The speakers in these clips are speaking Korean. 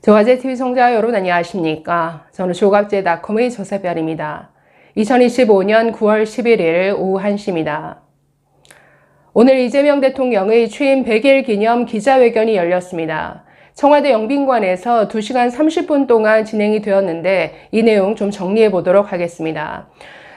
조가제TV 시청자 여러분 안녕하십니까? 저는 조갑제닷컴의 조세별입니다. 2025년 9월 11일 오후 1시입니다. 오늘 이재명 대통령의 취임 100일 기념 기자회견이 열렸습니다. 청와대 영빈관에서 2시간 30분 동안 진행이 되었는데 이 내용 좀 정리해 보도록 하겠습니다.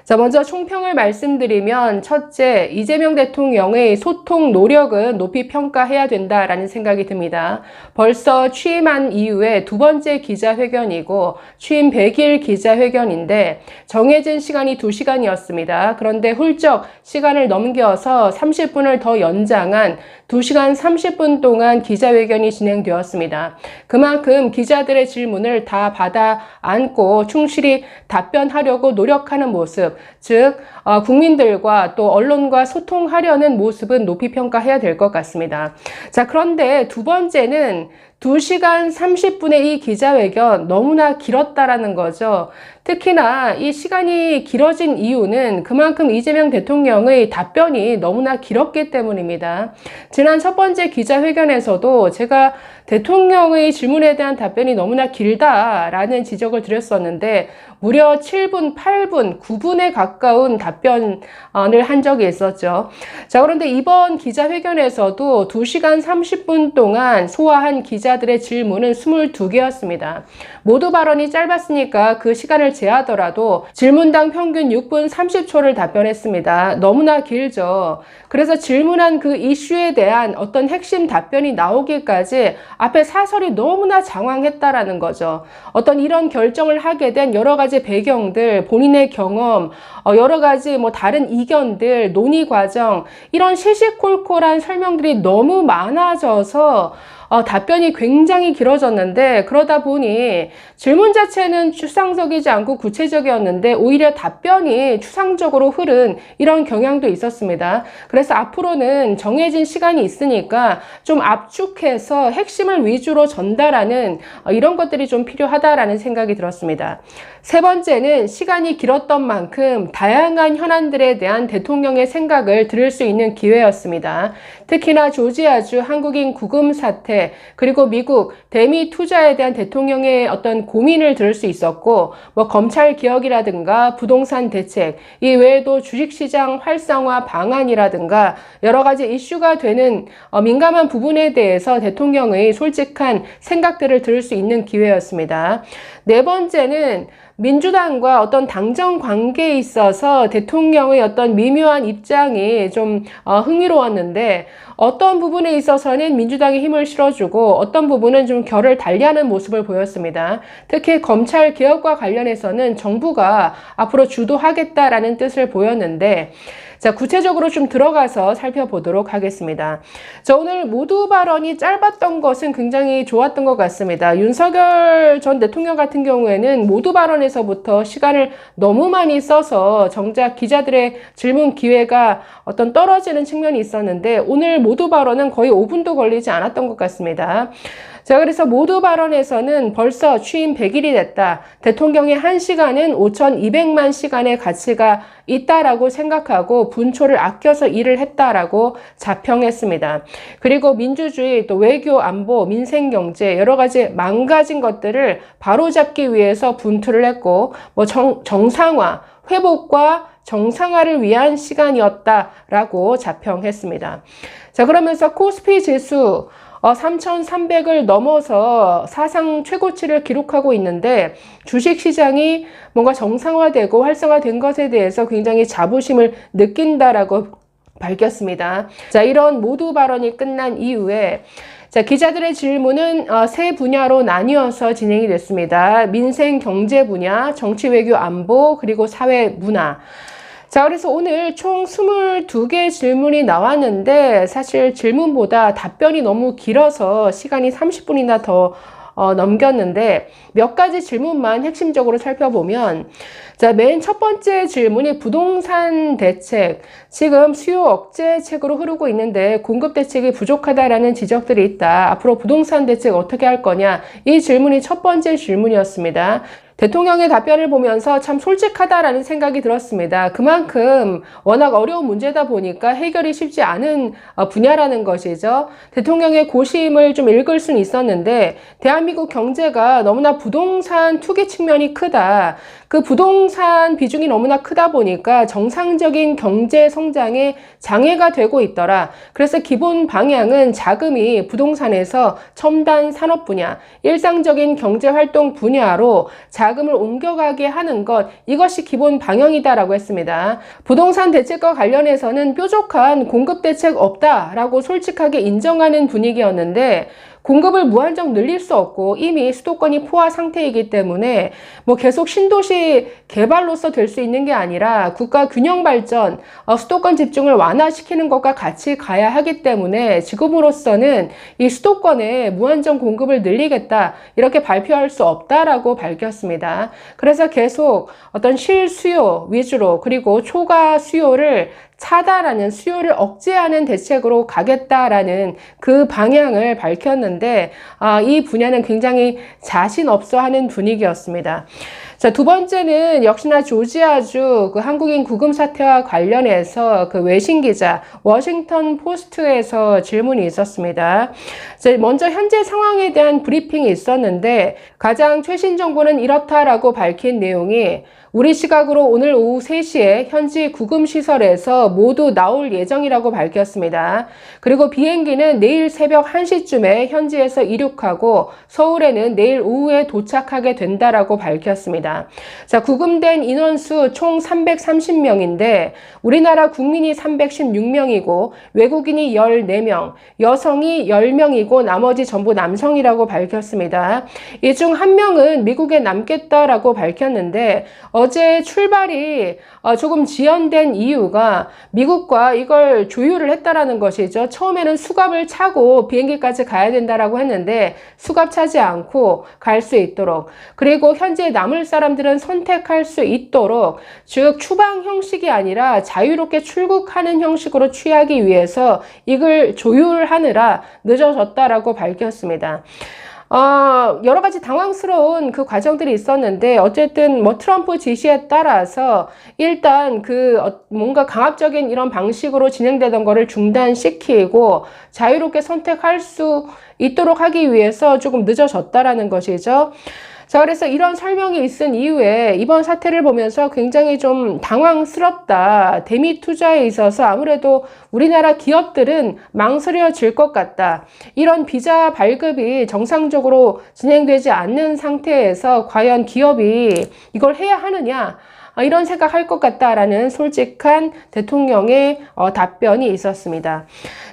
자, 먼저 총평을 말씀드리면 첫째, 이재명 대통령의 소통 노력은 높이 평가해야 된다라는 생각이 듭니다. 벌써 취임한 이후에 두 번째 기자회견이고 취임 100일 기자회견인데 정해진 시간이 2시간이었습니다. 그런데 훌쩍 시간을 넘겨서 30분을 더 연장한 2시간 30분 동안 기자회견이 진행되었습니다. 그만큼 기자들의 질문을 다 받아 안고 충실히 답변하려고 노력하는 모습, 즉 국민들과 또 언론과 소통하려는 모습은 높이 평가해야 될 것 같습니다. 자, 그런데 두 번째는 2시간 30분의 이 기자회견 너무나 길었다라는 거죠. 특히나 이 시간이 길어진 이유는 그만큼 이재명 대통령의 답변이 너무나 길었기 때문입니다. 지난 첫 번째 기자회견에서도 제가 대통령의 질문에 대한 답변이 너무나 길다라는 지적을 드렸었는데 무려 7분, 8분, 9분에 가까운 답변을 한 적이 있었죠. 자, 그런데 이번 기자회견에서도 2시간 30분 동안 소화한 기자들의 질문은 22개였습니다. 모두 발언이 짧았으니까 그 시간을 제하더라도 질문당 평균 6분 30초를 답변했습니다. 너무나 길죠. 그래서 질문한 그 이슈에 대한 어떤 핵심 답변이 나오기까지 앞에 사설이 너무나 장황했다라는 거죠. 어떤 이런 결정을 하게 된 여러 가지 배경들, 본인의 경험, 여러 가지 다른 이견들, 논의 과정, 이런 시시콜콜한 설명들이 너무 많아져서 답변이 굉장히 길어졌는데 그러다 보니 질문 자체는 추상적이지 않고 구체적이었는데 오히려 답변이 추상적으로 흐른 이런 경향도 있었습니다. 그래서 앞으로는 정해진 시간이 있으니까 좀 압축해서 핵심을 위주로 전달하는 이런 것들이 좀 필요하다라는 생각이 들었습니다. 세 번째는 시간이 길었던 만큼 다양한 현안들에 대한 대통령의 생각을 들을 수 있는 기회였습니다. 특히나 조지아주 한국인 구금 사태, 그리고 미국 대미 투자에 대한 대통령의 어떤 고민을 들을 수 있었고, 검찰 개혁이라든가 부동산 대책, 이 외에도 주식시장 활성화 방안이라든가 여러 가지 이슈가 되는 민감한 부분에 대해서 대통령의 솔직한 생각들을 들을 수 있는 기회였습니다. 네 번째는 민주당과 어떤 당정 관계에 있어서 대통령의 어떤 미묘한 입장이 좀 흥미로웠는데 어떤 부분에 있어서는 민주당이 힘을 실어주고 어떤 부분은 좀 결을 달리하는 모습을 보였습니다. 특히 검찰 개혁과 관련해서는 정부가 앞으로 주도하겠다라는 뜻을 보였는데 자, 구체적으로 좀 들어가서 살펴보도록 하겠습니다. 자, 오늘 모두 발언이 짧았던 것은 굉장히 좋았던 것 같습니다. 윤석열 전 대통령 같은 경우에는 모두 발언에서부터 시간을 너무 많이 써서 정작 기자들의 질문 기회가 어떤 떨어지는 측면이 있었는데 오늘 모두 발언은 거의 5분도 걸리지 않았던 것 같습니다. 자, 그래서 모두 발언에서는 벌써 취임 100일이 됐다. 대통령의 1시간은 5,200만 시간의 가치가 있다라고 생각하고 분초를 아껴서 일을 했다라고 자평했습니다. 그리고 민주주의, 또 외교, 안보, 민생, 경제 여러 가지 망가진 것들을 바로잡기 위해서 분투를 했고 정상화, 회복과 정상화를 위한 시간이었다라고 자평했습니다. 자, 그러면서 코스피 지수 3,300을 넘어서 사상 최고치를 기록하고 있는데 주식시장이 뭔가 정상화되고 활성화된 것에 대해서 굉장히 자부심을 느낀다라고 밝혔습니다. 자, 이런 모두 발언이 끝난 이후에 자, 기자들의 질문은 세 분야로 나뉘어서 진행이 됐습니다. 민생, 경제 분야, 정치, 외교, 안보, 그리고 사회, 문화. 자, 그래서 오늘 총 22개 질문이 나왔는데 사실 질문보다 답변이 너무 길어서 시간이 30분이나 더 넘겼는데 몇 가지 질문만 핵심적으로 살펴보면 자, 맨 첫 번째 질문이 부동산 대책. 지금 수요 억제책으로 흐르고 있는데 공급 대책이 부족하다라는 지적들이 있다. 앞으로 부동산 대책 어떻게 할 거냐? 이 질문이 첫 번째 질문이었습니다. 대통령의 답변을 보면서 참 솔직하다라는 생각이 들었습니다. 그만큼 워낙 어려운 문제다 보니까 해결이 쉽지 않은 분야라는 것이죠. 대통령의 고심을 좀 읽을 수는 있었는데 대한민국 경제가 너무나 부동산 투기 측면이 크다. 그 부동산 비중이 너무나 크다 보니까 정상적인 경제 성장에 장애가 되고 있더라. 그래서 기본 방향은 자금이 부동산에서 첨단 산업 분야, 일상적인 경제 활동 분야로 자금을 옮겨가게 하는 것, 이것이 기본 방향이다라고 했습니다. 부동산 대책과 관련해서는 뾰족한 공급 대책 없다라고 솔직하게 인정하는 분위기였는데 공급을 무한정 늘릴 수 없고 이미 수도권이 포화 상태이기 때문에 뭐 계속 신도시 개발로서 될 수 있는 게 아니라 국가 균형 발전, 수도권 집중을 완화시키는 것과 같이 가야 하기 때문에 지금으로서는 이 수도권에 무한정 공급을 늘리겠다 이렇게 발표할 수 없다라고 밝혔습니다. 그래서 계속 어떤 실수요 위주로 그리고 초과 수요를 차단하는, 수요를 억제하는 대책으로 가겠다라는 그 방향을 밝혔는데 이 분야는 굉장히 자신 없어 하는 분위기였습니다. 자, 두 번째는 역시나 조지아주 그 한국인 구금 사태와 관련해서 그 외신 기자 워싱턴 포스트에서 질문이 있었습니다. 자, 먼저 현재 상황에 대한 브리핑이 있었는데 가장 최신 정보는 이렇다라고 밝힌 내용이 우리 시각으로 오늘 오후 3시에 현지 구금시설에서 모두 나올 예정이라고 밝혔습니다. 그리고 비행기는 내일 새벽 1시쯤에 현지에서 이륙하고 서울에는 내일 오후에 도착하게 된다라고 밝혔습니다. 자, 구금된 인원수 총 330명인데 우리나라 국민이 316명이고 외국인이 14명, 여성이 10명이고 나머지 전부 남성이라고 밝혔습니다. 이 중 한 명은 미국에 남겠다라고 밝혔는데 어제 출발이 조금 지연된 이유가 미국과 이걸 조율을 했다라는 것이죠. 처음에는 수갑을 차고 비행기까지 가야 된다라고 했는데 수갑 차지 않고 갈 수 있도록, 그리고 현재 남을 사람들은 선택할 수 있도록, 즉 추방 형식이 아니라 자유롭게 출국하는 형식으로 취하기 위해서 이걸 조율하느라 늦어졌다라고 밝혔습니다. 여러 가지 당황스러운 그 과정들이 있었는데 어쨌든 뭐 트럼프 지시에 따라서 일단 뭔가 강압적인 이런 방식으로 진행되던 거를 중단시키고 자유롭게 선택할 수 있도록 하기 위해서 조금 늦어졌다라는 것이죠. 자, 그래서 이런 설명이 있은 이후에 이번 사태를 보면서 굉장히 좀 당황스럽다. 대미 투자에 있어서 아무래도 우리나라 기업들은 망설여질 것 같다. 이런 비자 발급이 정상적으로 진행되지 않는 상태에서 과연 기업이 이걸 해야 하느냐? 이런 생각할 것 같다라는 솔직한 대통령의 답변이 있었습니다.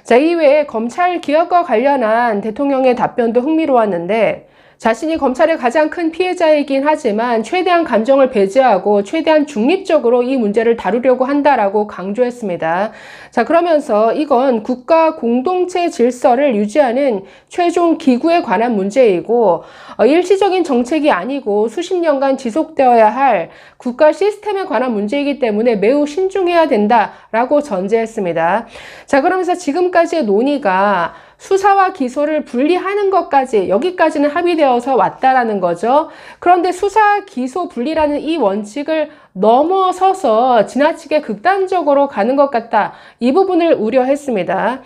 자, 이외에 검찰 개혁과 관련한 대통령의 답변도 흥미로웠는데 자신이 검찰의 가장 큰 피해자이긴 하지만 최대한 감정을 배제하고 최대한 중립적으로 이 문제를 다루려고 한다라고 강조했습니다. 자, 그러면서 이건 국가 공동체 질서를 유지하는 최종 기구에 관한 문제이고 일시적인 정책이 아니고 수십 년간 지속되어야 할 국가 시스템에 관한 문제이기 때문에 매우 신중해야 된다라고 전제했습니다. 자, 그러면서 지금까지의 논의가 수사와 기소를 분리하는 것까지, 여기까지는 합의되어서 왔다라는 거죠. 그런데 수사, 기소, 분리라는 이 원칙을 넘어서서 지나치게 극단적으로 가는 것 같다. 이 부분을 우려했습니다.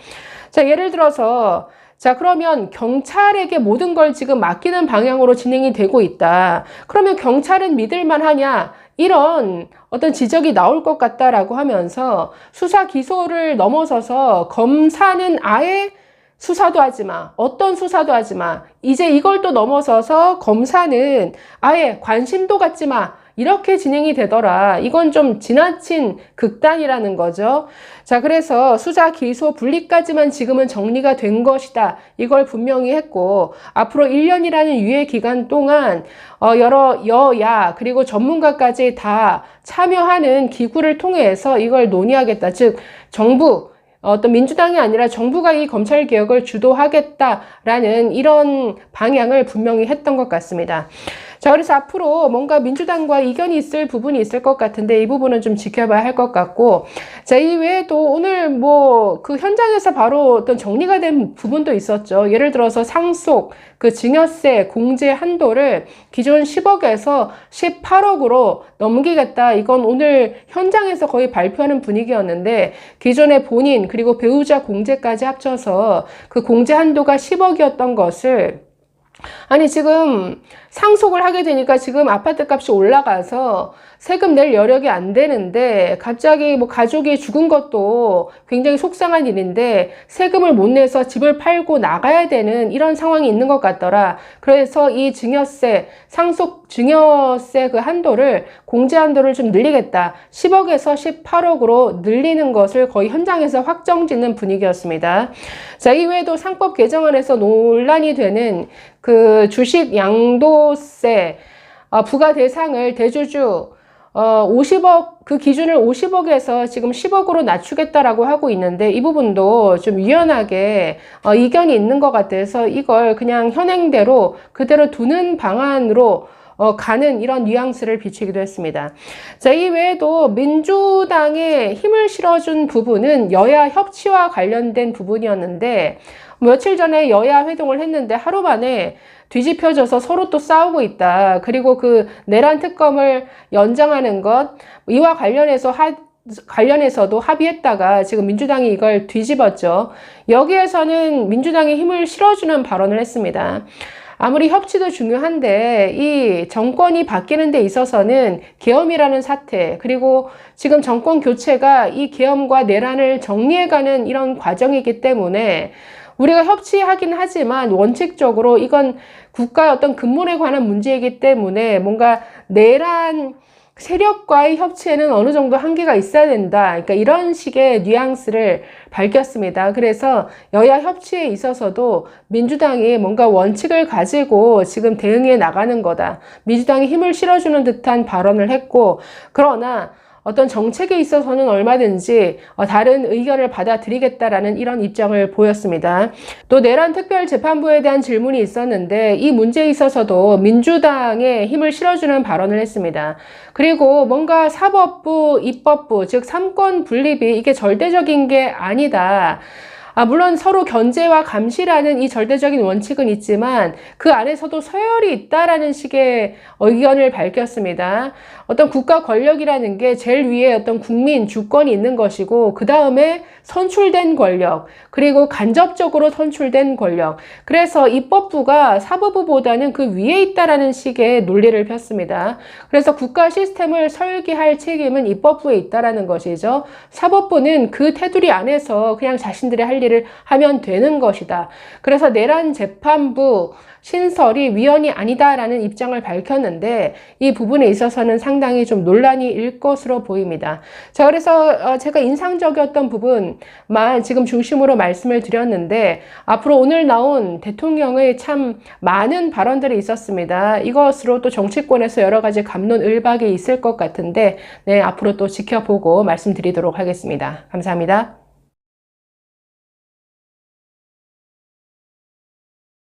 자, 예를 들어서 자, 그러면 경찰에게 모든 걸 지금 맡기는 방향으로 진행이 되고 있다. 그러면 경찰은 믿을만 하냐? 이런 어떤 지적이 나올 것 같다라고 하면서 수사, 기소를 넘어서서 검사는 아예 수사도 하지 마. 어떤 수사도 하지 마. 이제 이걸 또 넘어서서 검사는 아예 관심도 갖지 마. 이렇게 진행이 되더라. 이건 좀 지나친 극단이라는 거죠. 자, 그래서 수사, 기소, 분리까지만 지금은 정리가 된 것이다. 이걸 분명히 했고 앞으로 1년이라는 유예 기간 동안 여러 여야 그리고 전문가까지 다 참여하는 기구를 통해서 이걸 논의하겠다. 즉 정부, 어떤 민주당이 아니라 정부가 이 검찰 개혁을 주도하겠다라는 이런 방향을 분명히 했던 것 같습니다. 자, 자, 그래서 앞으로 뭔가 민주당과 이견이 있을 부분이 있을 것 같은데 이 부분은 좀 지켜봐야 할 것 같고, 자, 이 외에도 오늘 뭐 그 현장에서 바로 어떤 정리가 된 부분도 있었죠. 예를 들어서 상속, 그 증여세 공제 한도를 기존 10억에서 18억으로 넘기겠다. 이건 오늘 현장에서 거의 발표하는 분위기였는데, 기존의 본인 그리고 배우자 공제까지 합쳐서 그 공제 한도가 10억이었던 것을, 아니 지금 상속을 하게 되니까 지금 아파트 값이 올라가서 세금 낼 여력이 안 되는데, 갑자기 뭐 가족이 죽은 것도 굉장히 속상한 일인데 세금을 못 내서 집을 팔고 나가야 되는 이런 상황이 있는 것 같더라. 그래서 이 증여세, 상속 증여세 그 한도를, 공제 한도를 좀 늘리겠다. 10억에서 18억으로 늘리는 것을 거의 현장에서 확정짓는 분위기였습니다. 자, 이외에도 상법 개정안에서 논란이 되는 그 주식 양도세 부과 대상을 대주주 50억, 그 기준을 50억에서 지금 10억으로 낮추겠다라고 하고 있는데, 이 부분도 좀 유연하게 이견이 있는 것 같아서 이걸 그냥 현행대로 그대로 두는 방안으로 가는 이런 뉘앙스를 비추기도 했습니다. 자, 이 외에도 민주당에 힘을 실어준 부분은 여야 협치와 관련된 부분이었는데, 며칠 전에 여야 회동을 했는데 하루 만에 뒤집혀져서 서로 또 싸우고 있다. 그리고 그 내란 특검을 연장하는 것, 이와 관련해서도 합의했다가 지금 민주당이 이걸 뒤집었죠. 여기에서는 민주당이 힘을 실어주는 발언을 했습니다. 아무리 협치도 중요한데 이 정권이 바뀌는 데 있어서는 계엄이라는 사태, 그리고 지금 정권 교체가 이 계엄과 내란을 정리해가는 이런 과정이기 때문에 우리가 협치하긴 하지만 원칙적으로 이건 국가의 어떤 근본에 관한 문제이기 때문에 뭔가 내란 세력과의 협치에는 어느 정도 한계가 있어야 된다. 그러니까 이런 식의 뉘앙스를 밝혔습니다. 그래서 여야 협치에 있어서도 민주당이 뭔가 원칙을 가지고 지금 대응해 나가는 거다. 민주당이 힘을 실어주는 듯한 발언을 했고, 그러나 어떤 정책에 있어서는 얼마든지 다른 의견을 받아들이겠다라는 이런 입장을 보였습니다. 또 내란 특별재판부에 대한 질문이 있었는데 이 문제에 있어서도 민주당에 힘을 실어주는 발언을 했습니다. 그리고 뭔가 사법부, 입법부, 즉 삼권 분립이 이게 절대적인 게 아니다. 물론 서로 견제와 감시라는 이 절대적인 원칙은 있지만 그 안에서도 서열이 있다라는 식의 의견을 밝혔습니다. 어떤 국가 권력이라는 게 제일 위에 어떤 국민 주권이 있는 것이고, 그 다음에 선출된 권력, 그리고 간접적으로 선출된 권력. 그래서 입법부가 사법부보다는 그 위에 있다라는 식의 논리를 폈습니다. 그래서 국가 시스템을 설계할 책임은 입법부에 있다라는 것이죠. 사법부는 그 테두리 안에서 그냥 자신들의 할 일을 하면 되는 것이다. 그래서 내란 재판부 신설이 위헌이 아니다라는 입장을 밝혔는데, 이 부분에 있어서는 상당히 좀 논란이 일 것으로 보입니다. 자, 그래서 제가 인상적이었던 부분만 지금 중심으로 말씀을 드렸는데, 앞으로 오늘 나온 대통령의 참 많은 발언들이 있었습니다. 이것으로 또 정치권에서 여러 가지 갑론을박이 있을 것 같은데, 네, 앞으로 또 지켜보고 말씀드리도록 하겠습니다. 감사합니다.